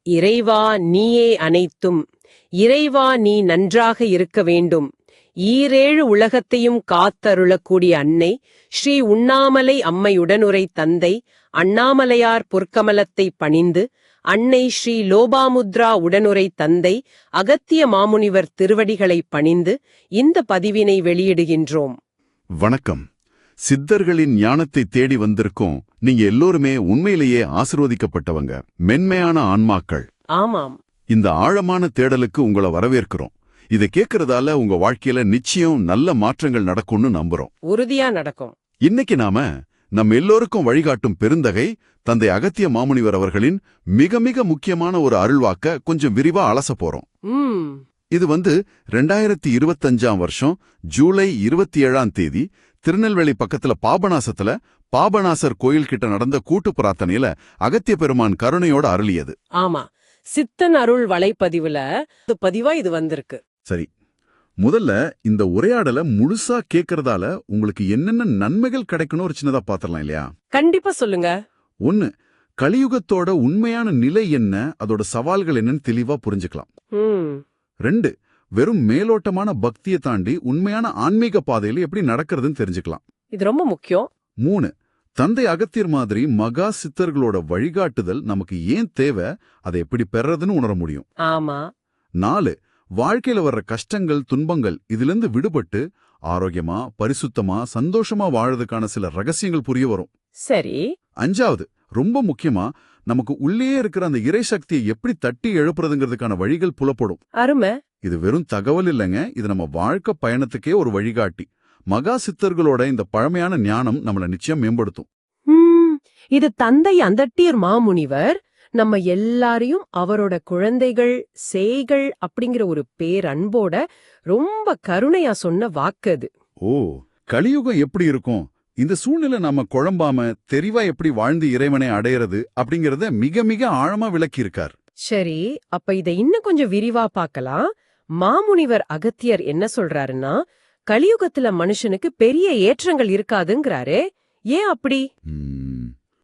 இறைவா நீயே அனைத்தும், இறைவா நீ நன்றாக இருக்க வேண்டும். ஈரேழு உலகத்தையும் காத்தருளக்கூடிய அன்னை ஸ்ரீ உண்ணாமலை அம்மையுடனுரை தந்தை அண்ணாமலையார் பொற்கமலத்தை பணிந்து, அன்னை ஸ்ரீ லோபாமுத்ரா உடனுரை தந்தை அகத்திய மாமுனிவர் திருவடிகளை பணிந்து இந்த பதிவினை வெளியிடுகின்றோம். வணக்கம். சித்தர்களின் ஞானத்தை தேடி வந்திருக்கோம். நீங்க எல்லோருமே உண்மையிலேயே ஆசீர்வதிக்கப்பட்டவங்க, மென்மையான ஆன்மாக்கள். ஆமாம். இந்த ஆழமான தேடலுக்கு உங்களை வரவேற்கிறோம். இதை கேட்கறதால உங்க வாழ்க்கையில நிச்சயம் நல்ல மாற்றங்கள் நடக்கும்னு நம்புறோம். உறுதியா நடக்கும். இன்னைக்கு நாம நம்ம எல்லோருக்கும் வழிகாட்டும் பெருந்தகை தந்தை அகத்திய மாமுனிவர் அவர்களின் மிக மிக முக்கியமான ஒரு அருள்வாக்க கொஞ்சம் விரிவா அலச போறோம். இது 2025 வருஷம் ஜூலை 27 திருநெல்வேலி பக்கத்துல பாபநாசத்துல பாபநாசர் கோயில் கிட்ட நடந்த கூட்டு பிரார்த்தனையில அகத்திய பெருமான் கருணையோட அருளியது. ஆமா, சித்தன் அருள் வலைப்பதிவுல பதிவா இது வந்திருக்கு. சரி, முதல்ல இந்த உரையாடலை முழுசா கேட்கறதால உங்களுக்கு என்னென்ன நன்மைகள் கிடைக்கணும் ஒரு சின்னதா பாத்திரலாம் இல்லையா? கண்டிப்பா சொல்லுங்க. 1, கலியுகத்தோட உண்மையான நிலை என்ன, அதோட சவால்கள் என்னன்னு தெளிவா புரிஞ்சுக்கலாம். 2, வெறும் மேலோட்டமான பக்தியை தாண்டி உண்மையான ஆன்மீக பாதையில எப்படி நடக்கிறதுன்னு தெரிஞ்சுக்கலாம். இது ரொம்ப முக்கியம். 3, தந்தை அகத்தியர் மாதிரி மகா சித்தர்களோட வழிகாட்டுதல் நமக்கு ஏன் தேவை, அதை எப்படி பெறதுன்னு உணர முடியும். ஆமா. 4, வாழ்க்கையில வர்ற கஷ்டங்கள் துன்பங்கள் இதிலிருந்து விடுபட்டு ஆரோக்கியமா பரிசுத்தமா சந்தோஷமா வாழறதுக்கான சில ரகசியங்கள் புரிய வரும். சரி. 5, ரொம்ப முக்கியமா நமக்கு உள்ளே இருக்கிற அந்த இறை சக்தியை எப்படி தட்டி எழுப்புறதுங்கிறதுக்கான வழிகள் புலப்படும். அருமை. இது வெறும் தகவல் இல்லைங்க, இது நம்ம வாழ்க்கை பயணத்துக்கே ஒரு வழிகாட்டி. மகா சித்தர்களோட இந்த பழமையான ஞானம் நம்மள நிச்சயம் மேம்படுத்தும். இது தந்தை அந்தட்டியர் மாமுனிவர் நம்ம எல்லாரையும் அவரோட குழந்தைகள் சேய்கள் அப்படிங்கிற ஒரு பேரன்போட ரொம்ப கருணையா சொன்ன வாக்கு அது. ஓ, கலியுகம் எப்படி இருக்கும், இந்த சூழ்நிலை நம்ம குழம்பாம தெரிவா எப்படி வாழ்ந்து இறைவனை அடையிறது அப்படிங்கறத மிக மிக ஆழமா விளக்கி இருக்கார். சரி, அப்ப இதை இன்னும் கொஞ்சம் விரிவா பார்க்கலாம். மாமுனிவர் அகத்தியர் என்ன சொல்றாருன்னா, கலியுகத்துல மனுஷனுக்கு பெரிய ஏற்றங்கள் இருக்காதுங்கிறாரே. ஏன் அப்படி?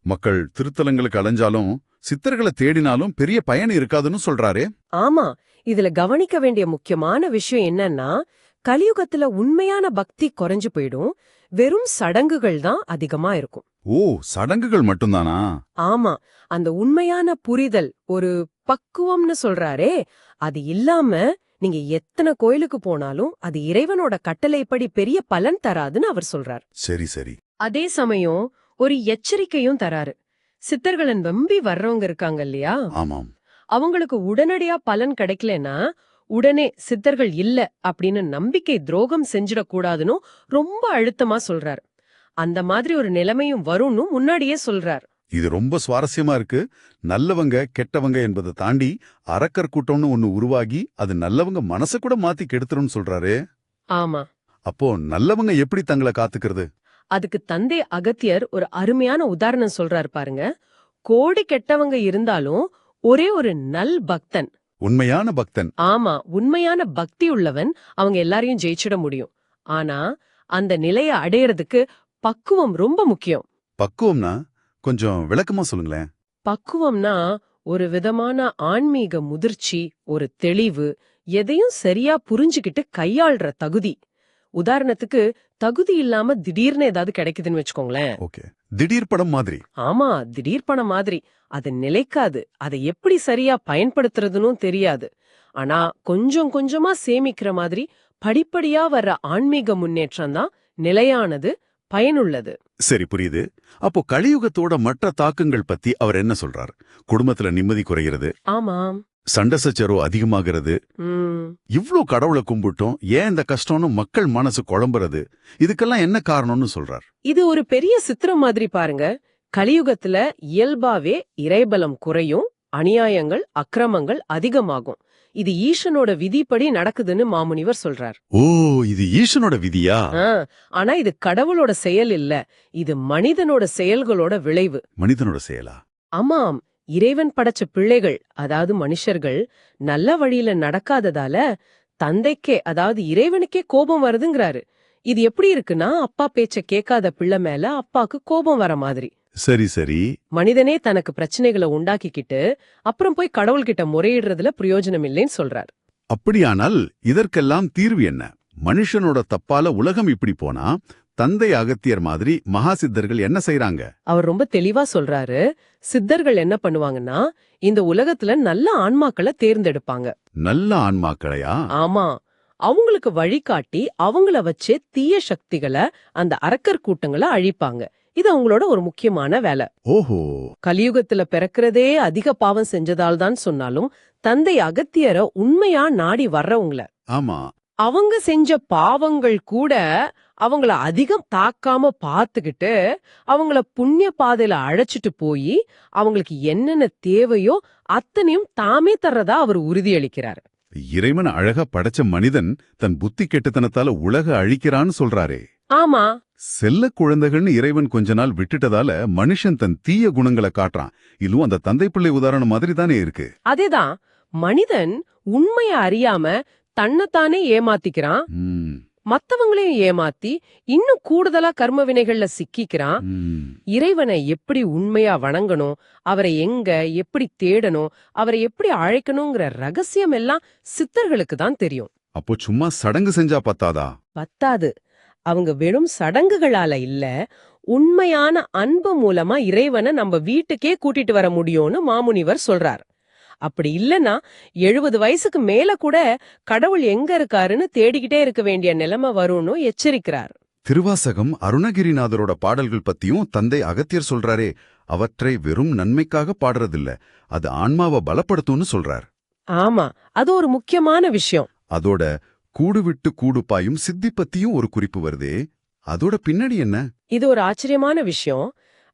மக்கள் திருத்தலங்களுக்கு அலைஞ்சாலும் சித்தர்களை தேடினாலும் பெரிய பயன் இருக்காதுன்னு சொல்றாரே. ஆமா, இதுல கவனிக்க வேண்டிய முக்கியமான விஷயம் என்னன்னா, கலியுகத்துல உண்மையான பக்தி குறைஞ்சு போயிடும், வெறும் சடங்குகள் தான் அதிகமா இருக்கும். ஓ, சடங்குகள் மட்டும்தானா? ஆமா, அந்த உண்மையான புரிதல், ஒரு பக்குவம்னு சொல்றாரே, அது இல்லாம நீங்க எத்தனை கோயிலுக்கு போனாலும் அது இறைவனோட கட்டளைப்படி பெரிய பலன் தராதுன்னு அவர் சொல்றார். சரி சரி. அதே சமயம் ஒரு எச்சரிக்கையும் தராரு. சித்தர்களை நம்பி வர்றவங்க இருக்காங்க இல்லையா? ஆமாம். அவங்களுக்கு உடனடியா பலன் கிடைக்கலன்னா உடனே சித்தர்கள் இல்ல அப்படின்னு நம்பிக்கை துரோகம் செஞ்சிடக்கூடாதுன்னு ரொம்ப அழுத்தமா சொல்றார். அந்த மாதிரி ஒரு நிலைமையும் வரும்னு முன்னாடியே சொல்றார். இது ரொம்ப சுவாரஸ்யமா இருக்கு. நல்லவங்க கெட்டவங்க என்பதை தாண்டி அரக்கர் கூட்டம்னு ஒண்ணு உருவாகி அது நல்லவங்க மனசை கூட மாத்தி கெடுத்துருன்னு சொல்றாரு. ஆமா. அப்போ நல்லவங்க எப்படி தங்களை காத்துக்கிறது? அதுக்கு தந்தை அகத்தியர் ஒரு அருமையான உதாரணம் சொல்றாரு பாருங்க. கோடி கெட்டவங்க இருந்தாலும் ஒரே ஒரு நல் பக்தன், உண்மையான பக்தன், ஆமா, உண்மையான பக்தி உள்ளவன் அவங்க எல்லாரையும் ஜெயிச்சிட முடியும். ஆனா அந்த நிலைய அடையறதுக்கு பக்குவம் ரொம்ப முக்கியம். பக்குவம்னா கொஞ்சம் விளக்கமா சொல்லுங்களேன். பக்குவம்னா ஒரு விதமான ஆன்மீக முதிர்ச்சி, ஒரு தெளிவு, எதையும் சரியா புரிஞ்சுக்கிட்டு கையாள்ற தகுதி. உதாரணத்துக்கு தகுதி இல்லாம திடீர்னு ஏதாவது கிடைக்குதுன்னு வச்சுக்கோங்களேன். ஓகே, திடீர் படம் மாதிரி. ஆமா, திடீர் பணம் மாதிரி. அது நிலைக்காது, அதை எப்படி சரியா பயன்படுத்துறதுன்னு தெரியாது. ஆனா கொஞ்சம் கொஞ்சமா சேமிக்கிற மாதிரி படிப்படியா வர்ற ஆன்மீக முன்னேற்றம் தான் நிலையானது, பயனுள்ளது. சரி, புரியுது. அப்போ கலியுகத்தோட மற்ற தாக்கங்கள் பத்தி அவர் என்ன சொல்றார்? குடும்பத்துல நிம்மதி குறைகிறது, ஆமாம், சண்டை சச்சரவு அதிகமாகிறது, இவ்ளோ கடவுளை கும்பிட்டோம் ஏன் இந்த கஷ்டம்னு மக்கள் மனசு குழம்புறது, இதுக்கெல்லாம் என்ன காரணம்னு சொல்றார். இது ஒரு பெரிய சித்திரம் மாதிரி பாருங்க. கலியுகத்துல இயல்பாவே இறைபலம் குறையும், அநியாயங்கள் அக்கிரமங்கள் அதிகமாகும். இது ஈசனோட விதிப்படி நடக்குதுன்னு மாமுனிவர் சொல்றார். ஓ, இது ஈசனோட விதியா? ஆனா இது கடவுளோட செயல் இல்ல, இது மனிதனோட செயல்களோட விளைவு. மனிதனோட செயலா? ஆமாம், இறைவன் படைச்ச பிள்ளைகள், அதாவது மனுஷர்கள் நல்ல வழியில நடக்காததால தந்தைக்கே, அதாவது இறைவனுக்கே கோபம் வருதுங்கிறாரு. இது எப்படி இருக்குன்னா, அப்பா பேச்ச கேட்காத பிள்ளை மேல அப்பாக்கு கோபம் வர மாதிரி. சரி சரி. மனிதனே தனக்கு பிரச்சனைகளை உண்டாக்கிக்கிட்டு அப்புறம் போய் கடவுள்கிட்ட முறையிடுறதுல பிரயோஜனம் இல்லைன்னு சொல்றார். அப்படியானால் இதற்கெல்லாம் தீர்வு என்ன? மனுஷனோட தப்பால உலகம் இப்படி போனா தந்தை அகத்தியர் மாதிரி மகா சித்தர்கள் என்ன செய்றாங்க? அவர் ரொம்ப தெளிவா சொல்றாரு. சித்தர்கள் என்ன பண்ணுவாங்கன்னா, இந்த உலகத்துல நல்ல ஆன்மாக்களை தேர்ந்தெடுப்பாங்க. நல்ல ஆன்மாக்களையா? ஆமா, அவங்களுக்கு வழிகாட்டி அவங்கள வச்சே தீய சக்திகளை, அந்த அரக்கர் கூட்டங்களை அழிப்பாங்க. இது அவங்களோட ஒரு முக்கியமான வேலை. ஓஹோ. கலியுகத்துல பிறக்கிறதே அதிக பாவம் செஞ்சதால் தான் சொன்னாலும் தந்தை அகத்தியரை உண்மையா நாடி வர்றவங்கள, ஆமா. அவங்க செஞ்ச பாவங்கள் கூட அவங்கள அதிகம் தாக்காம பாத்துக்கிட்டு அவங்கள புண்ணிய பாதையில அழைச்சிட்டு போய் அவங்களுக்கு என்னென்ன தேவையோ அத்தனையும் தாமே தர்றதா அவர் உறுதியளிக்கிறார். இறைவன் அழகா படைச்ச மனிதன் தன் புத்தி கெட்டுத்தனத்தால உலக அழிக்கிறான்னு சொல்றாரே. ஆமா, செல்ல குழந்தைகள்னு இறைவன் கொஞ்ச நாள் விட்டுட்டதால மனுஷன் தன் தீய குணங்களை காட்டுறான். இதுவும் அந்த தந்தை பிள்ளை உதாரணம் மாதிரி தானே இருக்கு. அதேதான். மனிதன் உண்மைய அறியாம தன்னைத்தானே ஏமாத்திக்கிறான், ம், மத்தவங்களையும் ஏமாத்தி இன்னும் கூடுதலா கர்ம வினைகள்ல சிக்கிக்கிறான். ம். இறைவனை எப்படி உண்மையா வணங்கணும், அவரை எங்க எப்படி தேடணும், அவரை எப்படி அழைக்கணுங்கிற ரகசியம் எல்லாம் சித்தர்களுக்கு தான் தெரியும். அப்போ சும்மா சடங்கு செஞ்சா பத்தாதா? பத்தாது. அவங்க வெறும் சடங்குகளால இல்ல, உண்மையான அன்பு மூலமா இறைவனை நம்ம வீட்டுக்கே கூட்டிட்டு வர முடியும்னு மாமுனிவர் சொல்றார். அப்படி இல்லனா 70 வயசுக்கு மேல கூட கடவுள் எங்க இருக்காருன்னு தேடிக்கிட்டே இருக்க வேண்டிய நிலைமை வரும்னு எச்சரிக்கிறார். திருவாசகம் அருணகிரிநாதரோட பாடல்கள் பத்தியும் தந்தை அகத்தியர் சொல்றாரே, அவற்றை வெறும் நன்மைக்காக பாடுறதில்ல, அது ஆன்மாவை பலப்படுத்தும்னு சொல்றார். ஆமா, அது ஒரு முக்கியமான விஷயம். அதோட கூடு விட்டு கூடு பாயும் சித்தி பத்தியும் ஒரு குறிப்பு வருதே, அதோட பின்னாடி என்ன? இது ஒரு ஆச்சரியமான விஷயம்.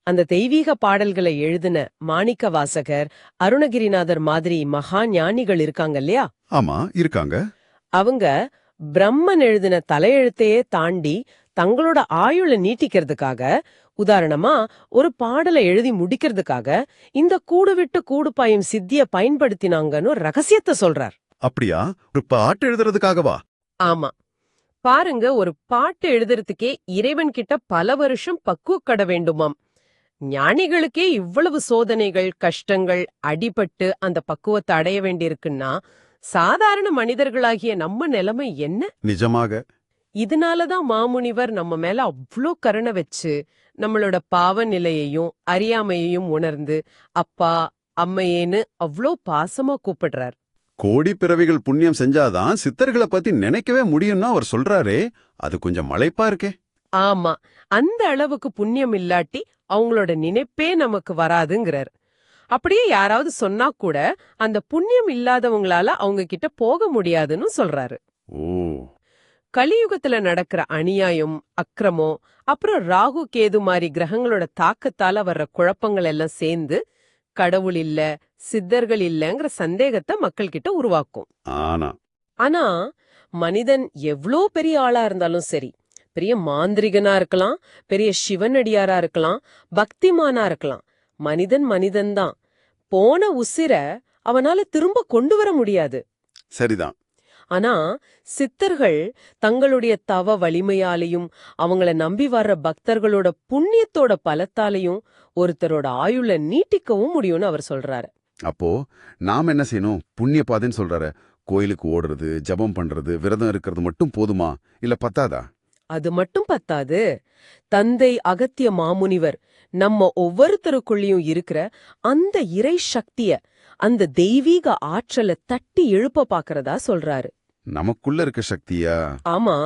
அந்த தெய்வீக பாடல்களை எழுதின மாணிக்க வாசகர், அருணகிரிநாதர் மாதிரி மகா ஞானிகள் இருக்காங்க இல்லையா, ஆமா, இருக்காங்க. அவங்க பிரம்மன் எழுதின தலையெழுத்தையே தாண்டி தங்களோட ஆயுளை நீட்டிக்கிறதுக்காக, உதாரணமா ஒரு பாடலை எழுதி முடிக்கிறதுக்காக இந்த கூடு விட்டு கூடு பாயும் சித்திய பயன்படுத்தினாங்கன்னு ரகசியத்தை சொல்றார். அப்படியா? ஒரு பாட்டு எழுதுறதுக்காகவா? ஆமா, பாருங்க, ஒரு பாட்டு எழுதுறதுக்கே இறைவன் கிட்ட பல வருஷம் பக்குவப்பட வேண்டுமாம். ஞானிகளுக்கே இவ்வளவு சோதனைகள், கஷ்டங்கள், அடிபட்டு அந்த பக்குவத்தை அடைய வேண்டியிருக்குன்னா சாதாரண மனிதர்களாகிய நம்ம நிலைமை என்ன? நிஜமாக. இதனாலதான் மாமுனிவர் நம்ம மேல அவ்ளோ கருணை வச்சு நம்மளோட பாவ நிலையையும் அறியாமையையும் உணர்ந்து அப்பா அம்மையேன்னு அவ்ளோ பாசமா கூப்பிடுறார். கோடி பிறவிகள் புண்ணியம் செஞ்சாதான் சித்தர்களை பத்தி நினைக்கவே முடியும்னா அவர் சொல்றாரே, அது கொஞ்சம் மலைப்பா இருக்கே. ஆமா, அந்த அளவுக்கு புண்ணியம் இல்லாட்டி அவங்களோட நினைப்பே நமக்கு வராதுங்கிறார். அப்படியே யாராவது சொன்னா கூட அந்த புண்ணியம் இல்லாதவங்களால அவங்க கிட்ட போக முடியாதுன்னு சொல்றாரு. ஓ. கலியுகத்துல நடக்கிற அநியாயம், அக்கிரமம், அப்புறம் ராகு கேது மாதிரி கிரகங்களோட தாக்கத்தால வர்ற குழப்பங்கள் எல்லாம் சேர்ந்து கடவுள் இல்ல, சித்தர்கள் இல்லங்கிற சந்தேகத்தை மக்கள் கிட்ட உருவாக்கும். ஆனா மனிதன் எவ்ளோ பெரிய ஆளா இருந்தாலும் சரி, பெரிய மாந்திரிகனா இருக்கலாம், பெரிய சிவனடியாரா இருக்கலாம், பக்திமானா இருக்கலாம், மனிதன் மனிதன்தான். போன உசிர அவனால திரும்ப கொண்டு வர முடியாது. சரிதான். ஆனா சித்தர்கள் தங்களுடைய தவ வலிமையாலையும் அவங்கள நம்பி வர்ற பக்தர்களோட புண்ணியத்தோட பலத்தாலையும் ஒருத்தரோட ஆயுள நீட்டிக்கவும் முடியும்னு அவர் சொல்றாரு. அப்போ நாம என்ன செய்யணும்? புண்ணிய பாதைன்னு சொல்றாரு. கோயிலுக்கு ஓடுறது, ஜபம் பண்றது, விரதம் இருக்கிறது மட்டும் போதுமா? இல்ல பத்தாதா? அது மட்டும் பத்தாது. தந்தை அகத்திய மாமுனிவர் நம்ம ஒவ்வொருத்தருக்குள்ளயும் இருக்கிற அந்த இறை சக்திய, அந்த தெய்வீக ஆற்றலை தட்டி எழுப்ப பாக்குறதா சொல்றாரு. நமக்குள்ள இருக்க சக்தியா? ஆமா,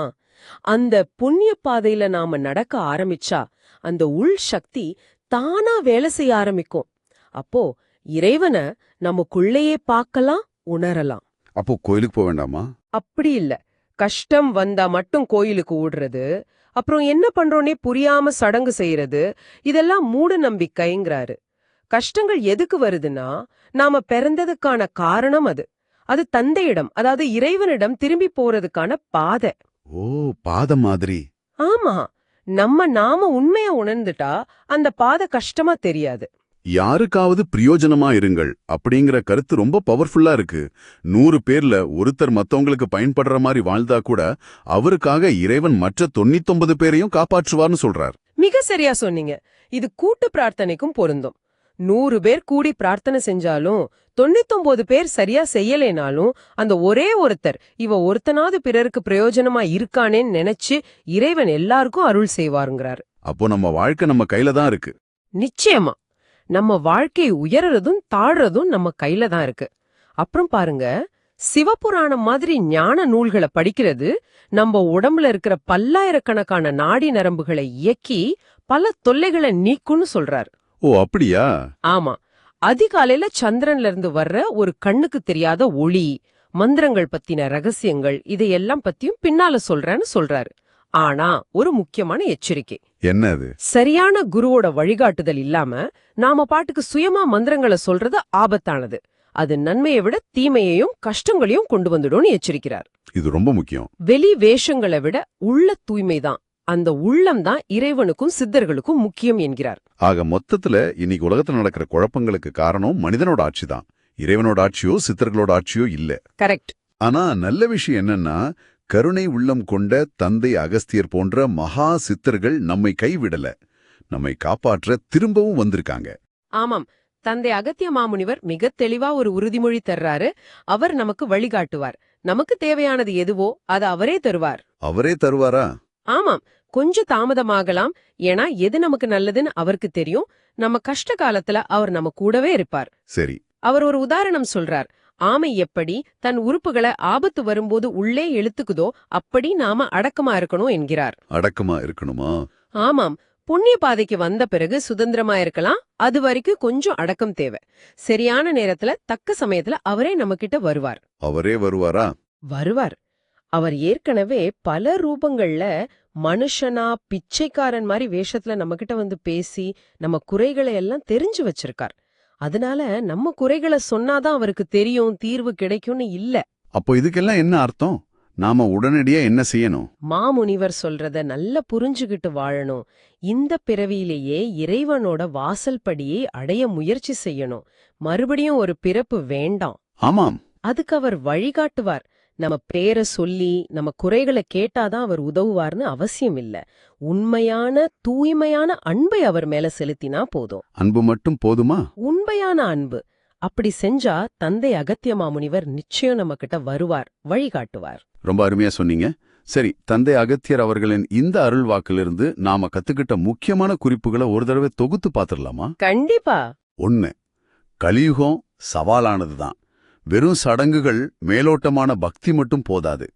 அந்த புண்ணிய பாதையில நாம நடக்க ஆரம்பிச்சா அந்த உள் சக்தி தானா வேலை செய்ய ஆரம்பிக்கும். அப்போ இறைவனை நமக்குள்ளேயே பார்க்கலாம், உணரலாம். அப்போ கோயிலுக்கு போக வேண்டாமா? அப்படி இல்ல. கஷ்டம் வந்தா மட்டும் கோயிலுக்கு ஓடுறது, அப்புறம் என்ன பண்றோனே புரியாம சடங்கு செய்யறது, இதெல்லாம் மூட நம்பிக்கைங்கிறாரு. கஷ்டங்கள் எதுக்கு வருதுன்னா நாம பிறந்ததுக்கான காரணம் அது. அது தந்தையிடம், அதாவது இறைவனிடம் திரும்பி போறதுக்கான பாதை. ஓ, பாதம் மாதிரி. ஆமா, நாம உண்மையா உணர்ந்துட்டா அந்த பாதை கஷ்டமா தெரியாது. யாருக்காவது பிரயோஜனமா இருங்கள் அப்படிங்கிற கருத்து ரொம்ப பவர்ஃபுல்லா இருக்கு. 100 பேர்ல ஒருத்தர் மத்தவங்களுக்கு பயன்படுற மாதிரி வாழ்ந்தா கூட அவருக்காக இறைவன் மற்ற 99 பேரையும் காப்பாற்றுவார்னு சொல்றார். மிக சரியா சொன்னீங்க. இது கூட்டு பிரார்த்தனைக்கும் பொருந்தும். 100 பேர் கூடி பிரார்த்தனை செஞ்சாலும் 99 பேர் சரியா செய்யலைனாலும் அந்த ஒரே ஒருத்தர் இவ ஒருத்தனாவது பிறருக்கு பிரயோஜனமா இருக்கானேன்னு நினைச்சு இறைவன் எல்லாருக்கும் அருள் செய்வாருங்கிறாரு. அப்போ நம்ம வாழ்க்கை நம்ம கையில தான் இருக்கு. நிச்சயமா நம்ம வாழ்க்கை உயர்றதும் தாழ்றதும் நம்ம கையில தான் இருக்கு. அப்புறம் பாருங்க, சிவபுராணம் மாதிரி ஞான நூல்களை படிக்கிறது நம்ம உடம்புல இருக்கிற பல்லாயிரக்கணக்கான நாடி நரம்புகளை இயக்கி பல தொல்லைகளை நீக்கும்னு சொல்றாரு. ஓ அப்படியா? ஆமா, அதிகாலையில சந்திரன்ல இருந்து வர்ற ஒரு கண்ணுக்கு தெரியாத ஒளி, மந்திரங்கள் பத்தின ரகசியங்கள் இதையெல்லாம் பத்தியும் பின்னால சொல்றேன்னு சொல்றாரு. ஆனா ஒரு முக்கியமான எச்சரிக்கை. என்னது? சரியான குருவோட வழிகாட்டுதல் இல்லாம நாம பாட்டுக்கு சுயமா மந்திரங்களை சொல்றது ஆபத்தானது. அது நன்மையை விட தீமையையும் கஷ்டங்களையும் கொண்டு வந்துடும்னு எச்சரிக்கிறார். இது ரொம்ப முக்கியம். வெளி வேஷங்களை விட உள்ள தூய்மைதான், அந்த உள்ளம் தான் இறைவனுக்கும் சித்தர்களுக்கும் முக்கியம் என்கிறார். ஆக மொத்தத்துல இன்னைக்கு உலகத்துல நடக்கிற குழப்பங்களுக்கு காரணம் மனிதனோட ஆட்சி தான். இறைவனோட ஆட்சியோ சித்தர்களோட ஆட்சியோ இல்ல. கரெக்ட். ஆனா நல்ல விஷயம் என்னன்னா, கருணை உள்ளம் கொண்ட தந்தை அகஸ்தியர் போன்ற மகா சித்தர்கள் நம்மை கைவிடல, நம்மை காப்பாற்ற திரும்பவும் வந்திருக்காங்க. ஆமாம், தந்தை அகத்திய மாமுனிவர் மிக தெளிவா ஒரு உறுதிமொழி தர்றாரு. அவர் நமக்கு வழிகாட்டுவார். நமக்கு தேவையானது எதுவோ அதை அவரே தருவார். அவரே தருவாரா? ஆமாம், கொஞ்சம் தாமதமாகலாம். ஏன்னா எது நமக்கு நல்லதுன்னு அவருக்கு தெரியும். நம்ம கஷ்ட காலத்துல அவர் நம்ம கூடவே இருப்பார். சரி. அவர் ஒரு உதாரணம் சொல்றார். ஆமை எப்படி தன் உறுப்புகளை ஆபத்து வரும்போது உள்ளே இழுத்துக்குதோ அப்படி நாம அடக்கமா இருக்கணும் என்கிறார். அடக்கமா இருக்கணுமா? ஆமாம், புண்ணிய பாதைக்கு வந்த பிறகு சுதந்திரமா இருக்கலாம். அது வரைக்கும் கொஞ்சம் அடக்கம் தேவை. சரியான நேரத்துல தக்க சமயத்துல அவரே நம்ம கிட்ட வருவார். அவரே வருவாரா? வருவார். அவர் ஏற்கனவே பல ரூபங்கள்ல மனுஷனா பிச்சைக்காரன் மாதிரி வேஷத்துல நம்ம கிட்ட வந்து பேசி நம்ம குறைகளை எல்லாம் தெரிஞ்சு வச்சிருக்கார். அதனால நம்ம குறைகளை சொன்னாதான் அவருக்கு தெரியும், தீர்வு கிடைக்கும்னு இல்ல. அப்போ இதுக்கெல்லாம் என்ன அர்த்தம்? நாம உடனடியா என்ன செய்யணும்? மாமுனிவர் சொல்றத நல்லா புரிஞ்சுகிட்டு வாழணும். இந்த பிறவியிலேயே இறைவனோட வாசல் படியை அடைய முயற்சி செய்யணும். மறுபடியும் ஒரு பிறப்பு வேண்டாம். ஆமாம். அதுக்கு அவர் வழிகாட்டுவார். நம்ம பேரை சொல்லி நம்ம குறைகளை கேட்டாதான் அவர் உதவுவார்னு அவசியம் இல்ல. உண்மையான தூய்மையான அன்பை அவர் மேல செலுத்தினா போதும். அன்பு மட்டும் போதுமா? உண்மையான அன்பு. அப்படி செஞ்சா தந்தை அகத்திய மாமுனிவர் நிச்சயம் நம்ம கிட்ட வருவார், வழிகாட்டுவார். ரொம்ப அருமையா சொன்னீங்க. சரி, தந்தை அகத்தியர் அவர்களின் இந்த அருள் வாக்கிலிருந்து நாம கத்துக்கிட்ட முக்கியமான குறிப்புகளை ஒரு தடவை தொகுத்து பாத்துடலாமா? கண்டிப்பா. 1. கலியுகம் சவாலானதுதான். வெறும் சடங்குகள், மேலோட்டமான பக்தி மட்டும் போதாது.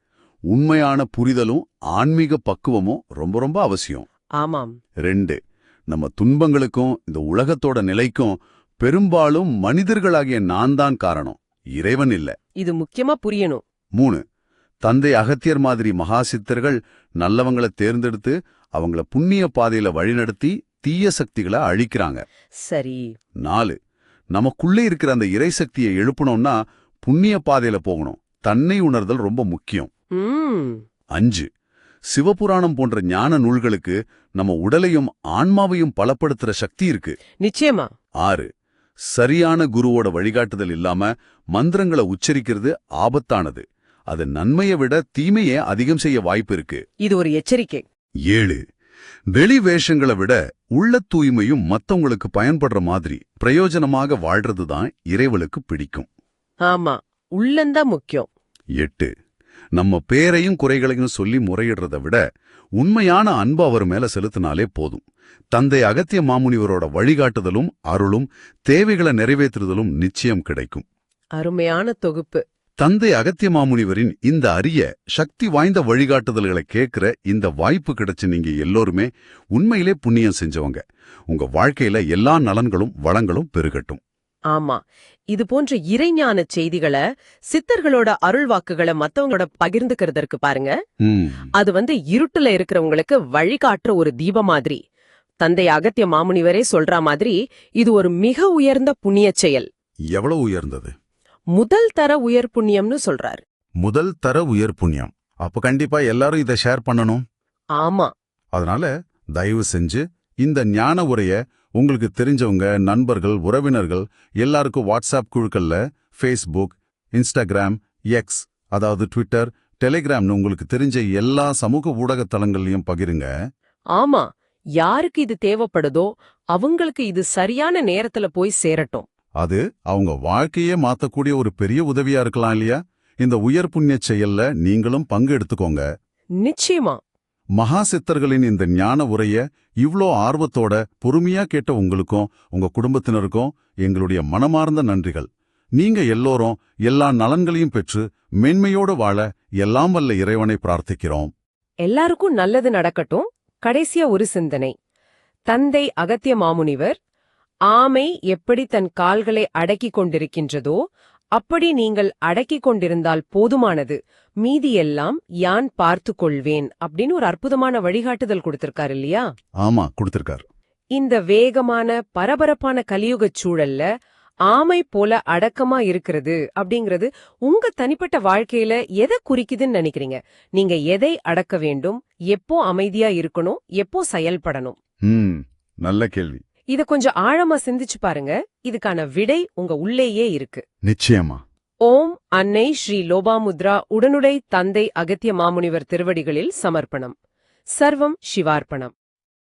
உண்மையான புரிதலும் ஆன்மீக பக்குவமும் ரொம்ப ரொம்ப அவசியம். ஆமாம். 2. நம்ம துன்பங்களுக்கும் இந்த உலகத்தோட நிலைக்கும் பெரும்பாலும் மனிதர்களாகிய நான் தான் காரணம், இறைவன் இல்ல. இது முக்கியமா புரியணும். 3. தந்தை அகத்தியர் மாதிரி மகாசித்தர்கள் நல்லவங்களை தேர்ந்தெடுத்து அவங்கள புண்ணிய பாதையில வழிநடத்தி தீய சக்திகளை அழிக்கிறாங்க. சரி. 4. நமக்குள்ளே இருக்கிற அந்த இறை சக்தியை எழுப்பணும்னா புண்ணிய பாதையில போகணும். தன்னை உணர்தல் ரொம்ப முக்கியம். 5. சிவபுராணம் போன்ற ஞான நூல்களுக்கு நம்ம உடலையும் ஆன்மாவையும் பலப்படுத்துற சக்தி இருக்கு. நிச்சயமா. 6. சரியான குருவோட வழிகாட்டுதல் இல்லாம மந்திரங்களை உச்சரிக்கிறது ஆபத்தானது. அது நன்மையை விட தீமையே அதிகம் செய்ய வாய்ப்பு இருக்கு. இது ஒரு எச்சரிக்கை. 7. வெளி வேஷங்களை விட உள்ள தூய்மையும் மத்தவங்களுக்கு பயன்படுற மாதிரி பிரயோஜனமாக வாழ்றதுதான் இறைவனுக்கு பிடிக்கும். ஆமா, உள்ளந்தான் முக்கியம். 8. நம்ம பேரையும் குறைகளையும் சொல்லி முறையிடுறத விட உண்மையான அன்பு அவர் மேல செலுத்தினாலே போதும். தந்தை அகத்திய மாமுனிவரோட வழிகாட்டுதலும் அருளும் தேவைகளை நிறைவேற்றுதலும் நிச்சயம் கிடைக்கும். அருமையான தொகுப்பு. தந்தை அகத்திய மாமுனிவரின் இந்த அரிய சக்தி வாய்ந்த வழிகாட்டுதல்களை கேட்கிற இந்த வாய்ப்பு கிடைச்சு நீங்க எல்லோருமே உண்மையிலே புண்ணியம் செஞ்சவங்க. உங்க வாழ்க்கையில எல்லா நலன்களும் வளங்களும் பெருகட்டும். ஆமா, இது போன்ற இறைஞான செய்திகளை, சித்தர்களோட அருள்வாக்குகளை மத்தவங்களோட பகிர்ந்துக்கிறதற்கு பாருங்க. அது இருட்டுல இருக்கிறவங்களுக்கு வழிகாட்டுற ஒரு தீப மாதிரி. தந்தை அகத்திய மாமுனிவரே சொல்ற மாதிரி இது ஒரு மிக உயர்ந்த புண்ணிய செயல். எவ்வளவு உயர்ந்தது? முதல் தர உயர் புண்ணியம்னு சொல்றாரு. முதல் தர உயர் புண்ணியம். அப்ப கண்டிப்பா எல்லாரும் இதை ஷேர் பண்ணணும். ஆமா. அதனால தயவு செஞ்சு இந்த ஞான உரைய உங்களுக்கு தெரிஞ்சவங்க, நண்பர்கள், உறவினர்கள் எல்லாருக்கும் வாட்ஸ்அப் குழுக்கள்ல, ஃபேஸ்புக், இன்ஸ்டாகிராம், எக்ஸ் அதாவது ட்விட்டர், டெலிகிராம்னு உங்களுக்கு தெரிஞ்ச எல்லா சமூக ஊடக தளங்கள்லயும் பகிருங்க. ஆமா, யாருக்கு இது தேவைப்படுதோ அவங்களுக்கு இது சரியான நேரத்துல போய் சேரட்டும். அது அவங்க வாழ்க்கையே மாத்தக்கூடிய ஒரு பெரிய உதவியா இருக்கலாம் இல்லையா? இந்த உயர் புண்ணிய செயல்ல நீங்களும் பங்கு எடுத்துக்கோங்க. நிச்சயமா. மகா சித்தர்களின் இந்த ஞான உரைய இவ்ளோ ஆர்வத்தோட பொறுமையா கேட்ட உங்களுக்கும் உங்க குடும்பத்தினருக்கும் எங்களுடைய மனமார்ந்த நன்றிகள். நீங்க எல்லோரும் எல்லா நலன்களையும் பெற்று மென்மையோடு வாழ எல்லாம் வல்ல இறைவனை பிரார்த்திக்கிறோம். எல்லாருக்கும் நல்லது நடக்கட்டும். கடைசியா ஒரு சிந்தனை. தந்தை அகத்திய மாமுனிவர், ஆமை எப்படி தன் கால்களை அடக்கிக் கொண்டிருக்கின்றதோ அப்படி நீங்கள் அடக்கிக் கொண்டிருந்தால் போதுமானது, மீதியெல்லாம் யான் பார்த்து கொள்வேன் அப்படின்னு ஒரு அற்புதமான வழிகாட்டுதல் கொடுத்திருக்காரு இல்லையா? ஆமா, கொடுத்திருக்கார். இந்த வேகமான பரபரப்பான கலியுகச் சூழல்ல ஆமை போல அடக்கமா இருக்கிறது அப்படிங்கிறது உங்க தனிப்பட்ட வாழ்க்கையில எதை குறிக்குதுன்னு நினைக்கிறீங்க? நீங்க எதை அடக்க வேண்டும், எப்போ அமைதியா இருக்கணும், எப்போ செயல்படணும்? நல்ல கேள்வி. இத கொஞ்சம் ஆழமா சிந்திச்சு பாருங்க. இதுக்கான விடை உங்க உள்ளேயே இருக்கு. நிச்சயமா. ஓம் அன்னை ஸ்ரீ லோபாமுத்ரா உடனுடை தந்தை அகத்திய மாமுனிவர் திருவடிகளில் சமர்ப்பணம். சர்வம் சிவார்ப்பணம்.